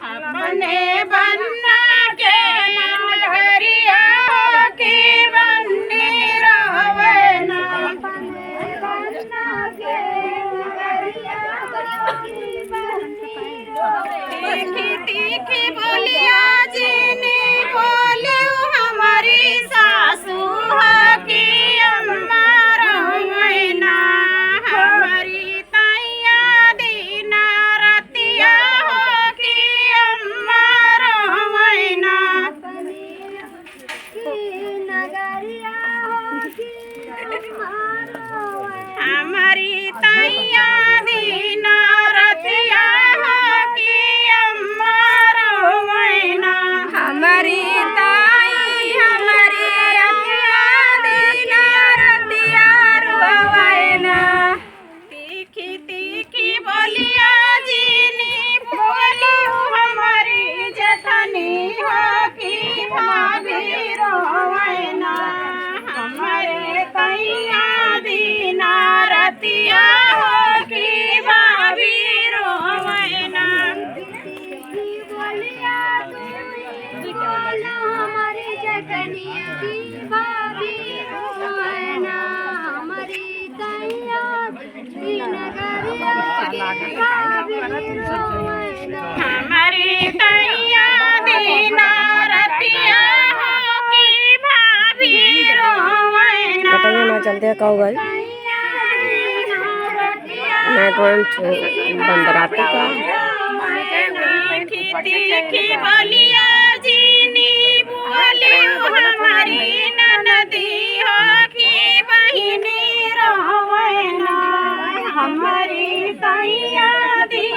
अपने बन्ना के नगरिया की बन्नी रोवेना। तीखी तीखी बोलिया जीनी बोली हमारी सासू की अम्मा रोवेना। हमारी ताइया दीना रतिया की अम्मा रोवेना। हमारी ताइया दीना रतिया की अम्मा रोवेना। हमारी ताई हमारी अम्मा दीना रतिया रोवेना। तीखी तीखी बोलिया जीनी बोली हमारी जेठनी हो की भाभी रोवेना। हमारे तैया दीना रतिया हो की भाभी रोवेना। हमारी जेठनिया की भाभी रोवेना। हमारी तैया दीना हमारी तैया दीना रतिया हो की भाभी रोवेना। कटाइए ना चलते कहो गए मैं तो बंदराती का तीखी तीखी बोलिया जीनी बोली हमारी ननदी हो की बहिनी रोवेना। हमारी तैया दी